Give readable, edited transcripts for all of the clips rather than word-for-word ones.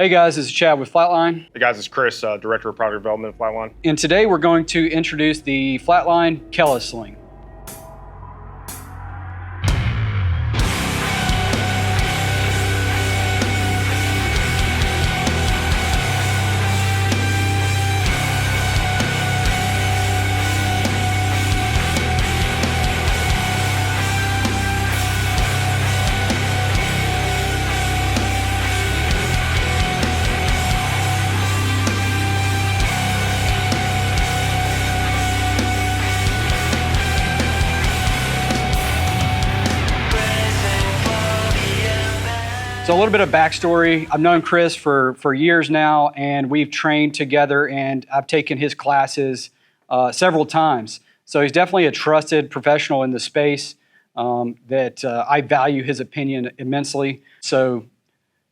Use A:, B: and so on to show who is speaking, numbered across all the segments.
A: Hey guys, this is Chad with Flatline.
B: Hey guys, it's Chris, Director of Product Development at Flatline.
A: And today we're going to introduce the Flatline QELA Sling. So a little bit of backstory. I've known Chris for years now, and we've trained together, and I've taken his classes several times. So he's definitely a trusted professional in the space that I value his opinion immensely. So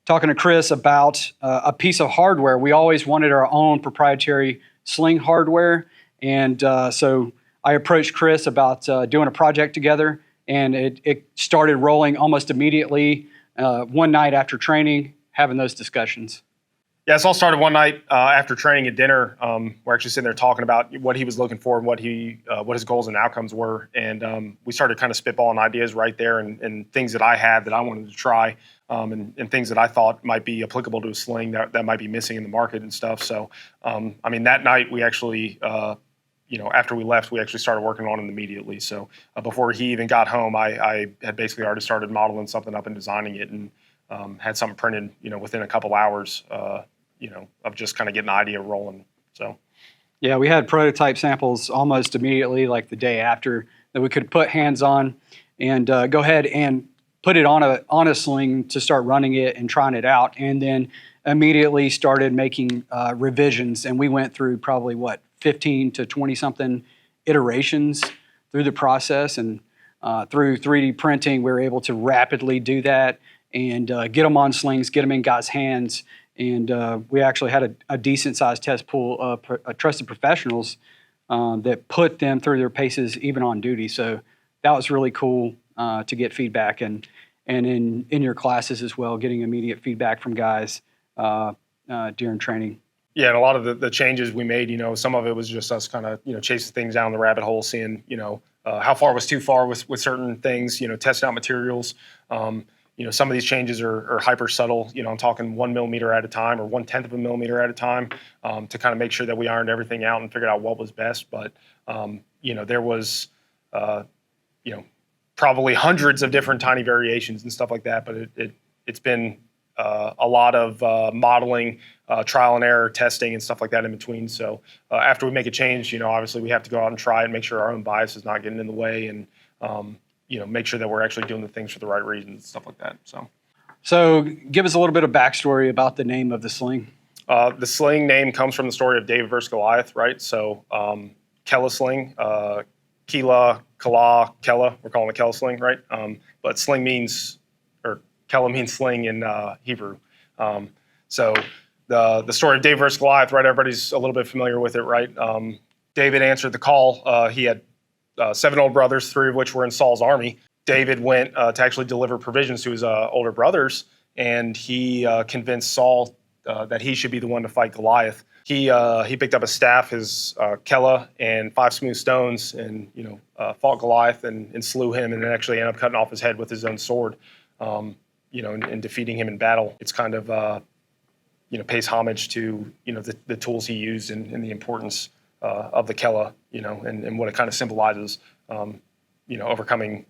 A: talking to Chris about a piece of hardware, we always wanted our own proprietary sling hardware. And so I approached Chris about doing a project together, and it started rolling almost immediately. One night after training, having those discussions.
B: Yeah, it all started one night after training at dinner. We're actually sitting there talking about what he was looking for and what his goals and outcomes were. And we started kind of spitballing ideas right there and things that I had that I wanted to try and things that I thought might be applicable to a sling that might be missing in the market and stuff. So, I mean, that night we actually, after we left, we actually started working on it immediately. So before he even got home, I had basically already started modeling something up and designing it, and had something printed, within a couple hours, of just kind of getting the idea rolling. So,
A: yeah, we had prototype samples almost immediately, like the day after, that we could put hands on and go ahead and put it on a sling to start running it and trying it out, and then immediately started making revisions. And we went through probably 15 to 20 something iterations through the process, and through 3D printing, we were able to rapidly do that and get them on slings, get them in guys' hands. And we actually had a decent sized test pool of trusted professionals that put them through their paces even on duty. So that was really cool to get feedback, and in your classes as well, getting immediate feedback from guys during training.
B: Yeah, and a lot of the changes we made, some of it was just us kind of, chasing things down the rabbit hole, seeing, how far was too far with certain things, testing out materials. Some of these changes are hyper subtle. I'm talking 1 millimeter at a time or 1/10 of a millimeter at a time to kind of make sure that we ironed everything out and figured out what was best. But, there was, probably hundreds of different tiny variations and stuff like that. But it's been a lot of modeling, trial and error, testing, and stuff like that in between. So after we make a change, obviously we have to go out and try and make sure our own bias is not getting in the way, and make sure that we're actually doing the things for the right reasons and stuff like that.
A: So give us a little bit of backstory about the name of the sling.
B: The sling name comes from the story of David versus Goliath, right? So QELA Sling, QELA, QELA, we're calling it QELA Sling, right? But sling means, or QELA means sling in Hebrew. So the story of David versus Goliath, right? Everybody's a little bit familiar with it, right? David answered the call. He had 7 older brothers, 3 of which were in Saul's army. David went to actually deliver provisions to his older brothers, and he convinced Saul that he should be the one to fight Goliath. He picked up a staff, his QELA, and 5 smooth stones, and fought Goliath and slew him, and then actually ended up cutting off his head with his own sword. And defeating him in battle. It's kind of, pays homage to, the tools he used and the importance of the QELA, and what it kind of symbolizes, overcoming,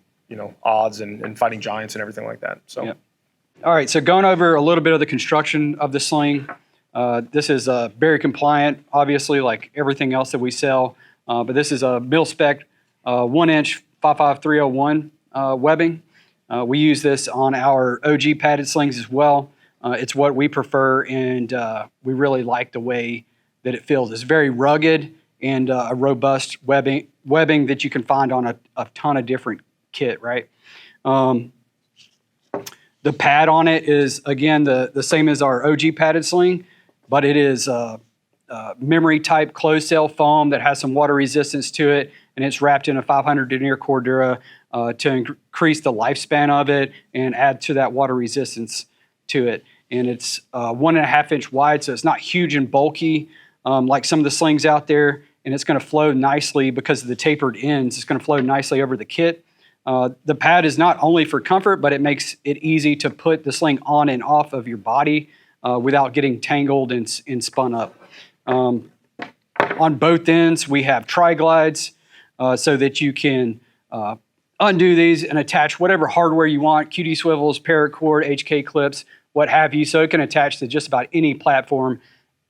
B: odds and fighting giants and everything like that. So,
A: yep. All right, so going over a little bit of the construction of the sling. This is very compliant, obviously, like everything else that we sell. But this is a mil-spec 1-inch 55301 webbing. We use this on our OG padded slings as well. It's what we prefer, and we really like the way that it feels. It's very rugged and a robust webbing that you can find on a ton of different kit, right? The pad on it is, again, the same as our OG padded sling, but it is memory type closed cell foam that has some water resistance to it, and it's wrapped in a 500 denier Cordura to increase the lifespan of it and add to that water resistance to it. and it's 1.5 inch wide, so it's not huge and bulky like some of the slings out there, and it's going to flow nicely because of the tapered ends. It's going to flow nicely over the kit. The pad is not only for comfort, but it makes it easy to put the sling on and off of your body without getting tangled and spun up. On both ends, we have tri-glides so that you can undo these and attach whatever hardware you want, QD swivels, paracord, HK clips, what have you, so it can attach to just about any platform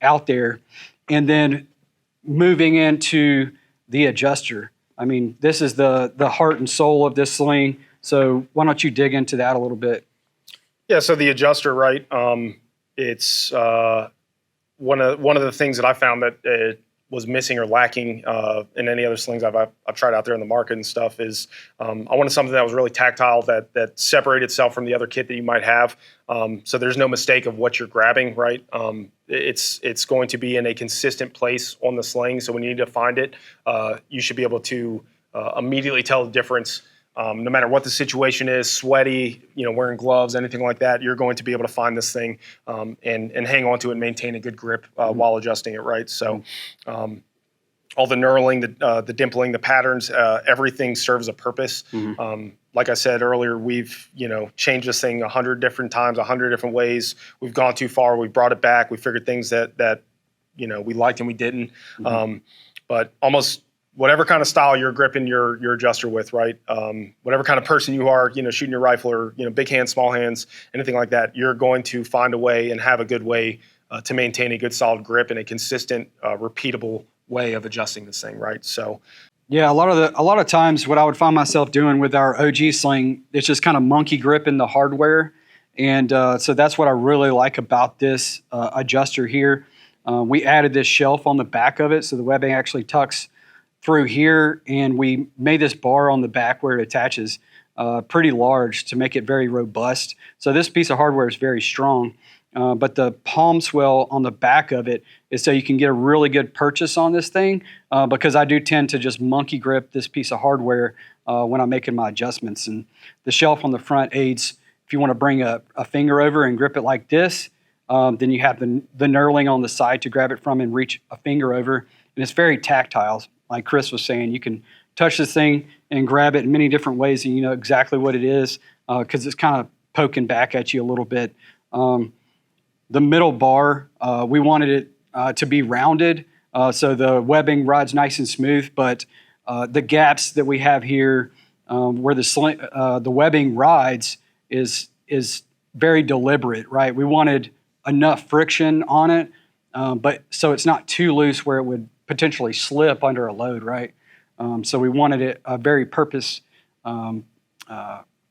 A: out there. And then moving into the adjuster. I mean, this is the heart and soul of this sling, so why don't you dig into that a little bit?
B: Yeah, so the adjuster, right, it's one of the things that I found that was missing or lacking in any other slings I've tried out there in the market and stuff is I wanted something that was really tactile, that separated itself from the other kit that you might have. So there's no mistake of what you're grabbing, right? It's going to be in a consistent place on the sling. So when you need to find it, you should be able to immediately tell the difference. No matter what the situation is, sweaty, wearing gloves, anything like that, you're going to be able to find this thing and hang on to it and maintain a good grip while adjusting it, right? So all the knurling, the dimpling, the patterns, everything serves a purpose. Like I said earlier, we've changed this thing 100 different times, 100 different ways. We've gone too far. We brought it back. We figured things that we liked and we didn't. But almost whatever kind of style you're gripping your adjuster with, right? Whatever kind of person you are, shooting your rifle or, big hands, small hands, anything like that, you're going to find a way and have a good way to maintain a good solid grip and a consistent, repeatable way of adjusting this thing, right? So,
A: yeah, a lot of times what I would find myself doing with our OG sling, it's just kind of monkey gripping the hardware, and so that's what I really like about this adjuster here. We added this shelf on the back of it, so the webbing actually tucks through here, and we made this bar on the back where it attaches pretty large to make it very robust. So this piece of hardware is very strong, but the palm swell on the back of it is so you can get a really good purchase on this thing because I do tend to just monkey grip this piece of hardware when I'm making my adjustments. And the shelf on the front aids, if you want to bring a finger over and grip it like this, then you have the knurling on the side to grab it from and reach a finger over. And it's very tactile. Like Chris was saying, you can touch this thing and grab it in many different ways and you know exactly what it is because it's kind of poking back at you a little bit. The middle bar, we wanted it to be rounded so the webbing rides nice and smooth, but the gaps that we have here where the webbing rides is very deliberate, right? We wanted enough friction on it, but so it's not too loose where it would potentially slip under a load, right? So we wanted it a very purpose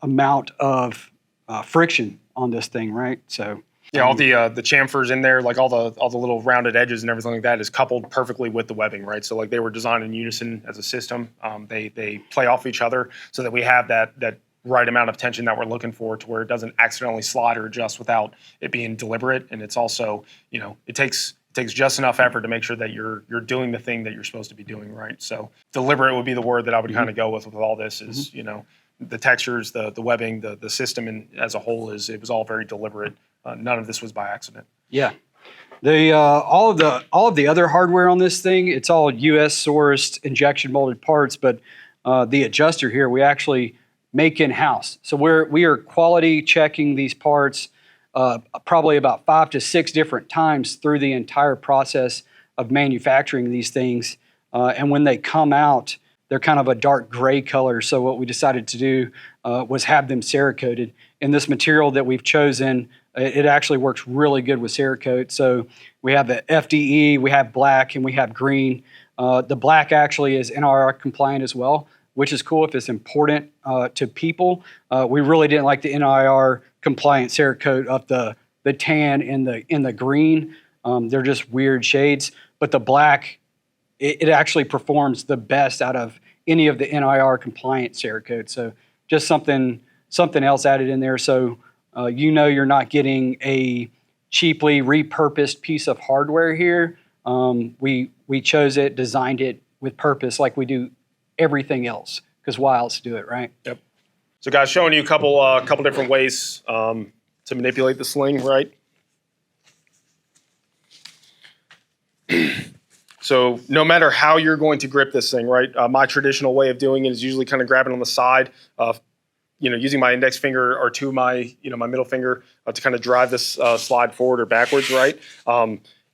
A: amount of friction on this thing, right? So
B: yeah, all the chamfers in there, like all the little rounded edges and everything like that, is coupled perfectly with the webbing, right? So like they were designed in unison as a system. They play off each other so that we have that right amount of tension that we're looking for to where it doesn't accidentally slide or adjust without it being deliberate. And it's also, it takes just enough effort to make sure that you're doing the thing that you're supposed to be doing, right? So deliberate would be the word that I would kind of go with all this is, the textures, the webbing, the system and as a whole it was all very deliberate. None of this was by accident.
A: Yeah. All of the other hardware on this thing, it's all US sourced injection molded parts, but the adjuster here we actually make in-house. So we are quality checking these parts probably about 5 to 6 different times through the entire process of manufacturing these things. And when they come out, they're kind of a dark gray color. So what we decided to do was have them Cerakoted. And this material that we've chosen, it actually works really good with Cerakote. So we have the FDE, we have black, and we have green. The black actually is NRR compliant as well, which is cool if it's important to people. We really didn't like the NIR compliant Cerakote of the tan and the green. They're just weird shades. But the black, it actually performs the best out of any of the NIR compliant Cerakote. So just something else added in there. So you're not getting a cheaply repurposed piece of hardware here. We chose it, designed it with purpose like we do everything else, because why else do it, right?
B: Yep. So guys, showing you a couple different ways to manipulate the sling, right? So no matter how you're going to grip this thing, right? My traditional way of doing it is usually kind of grabbing on the side, using my index finger or my middle finger to kind of drive this slide forward or backwards, right?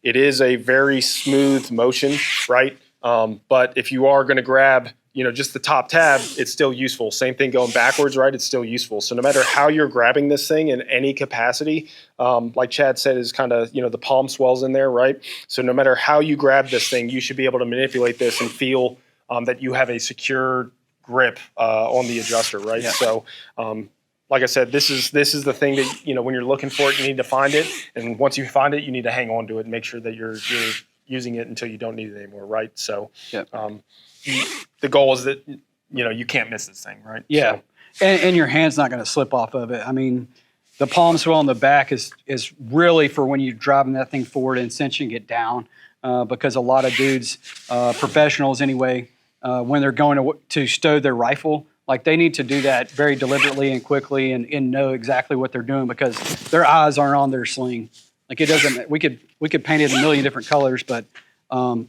B: It is a very smooth motion, right? But if you are going to grab, just the top tab, it's still useful. Same thing going backwards, right? It's still useful. So no matter how you're grabbing this thing in any capacity, like Chad said, is kind of, the palm swells in there, right? So no matter how you grab this thing, you should be able to manipulate this and feel that you have a secure grip on the adjuster, right?
A: Yeah.
B: So, like I said, this is the thing that, when you're looking for it, you need to find it. And once you find it, you need to hang on to it and make sure that you're using it until you don't need it anymore, right? So,
A: Yep.
B: The goal is that, you can't miss this thing, right?
A: Yeah.
B: So,
A: and your hand's not going to slip off of it. I mean, the palm swell on the back is really for when you're driving that thing forward and cinching it down, because a lot of dudes, professionals anyway, when they're going to stow their rifle, like they need to do that very deliberately and quickly and know exactly what they're doing because their eyes aren't on their sling. Like it doesn't. We could paint it a million different colors, but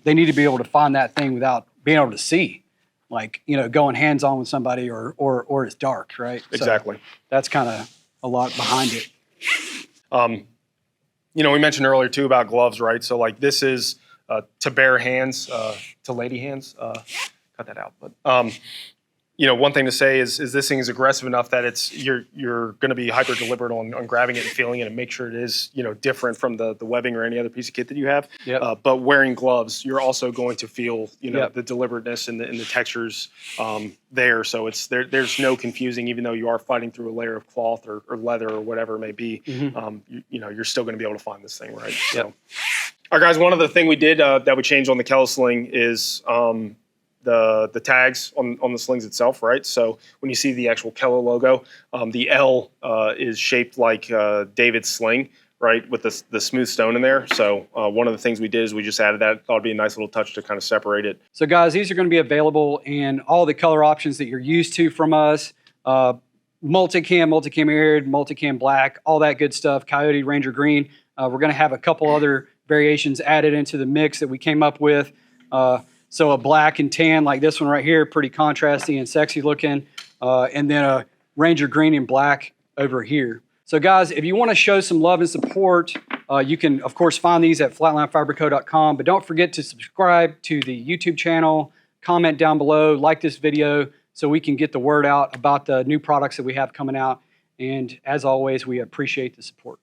A: they need to be able to find that thing without being able to see. Like going hands on with somebody or it's dark, right?
B: Exactly.
A: So that's kind of a lot behind it.
B: We mentioned earlier too about gloves, right? So like this is to bare hands, to lady hands. Cut that out, but one thing to say is this thing is aggressive enough that you're going to be hyper deliberate on grabbing it and feeling it and make sure it is different from the webbing or any other piece of kit that you have.
A: Yep.
B: But wearing gloves, you're also going to feel
A: Yep.
B: the deliberateness and the textures there. So there's no confusing, even though you are fighting through a layer of cloth or leather or whatever it may be. Mm-hmm. You're still going to be able to find this thing, right?
A: Yep.
B: So, all right, guys. One other thing we did that we changed on the QELA Sling is the tags on the slings itself, right? So when you see the actual QELA logo, the L is shaped like David's sling, right, with the smooth stone in there. So one of the things we did is we just added that. Thought it'd be a nice little touch to kind of separate it.
A: So guys, these are going to be available in all the color options that you're used to from us. Multicam arid, multicam black, all that good stuff. Coyote, Ranger green. We're going to have a couple other variations added into the mix that we came up with. So a black and tan like this one right here, pretty contrasty and sexy looking. And then a Ranger green and black over here. So guys, if you want to show some love and support, you can, of course, find these at flatlinefiberco.com. But don't forget to subscribe to the YouTube channel, comment down below, like this video so we can get the word out about the new products that we have coming out. And as always, we appreciate the support.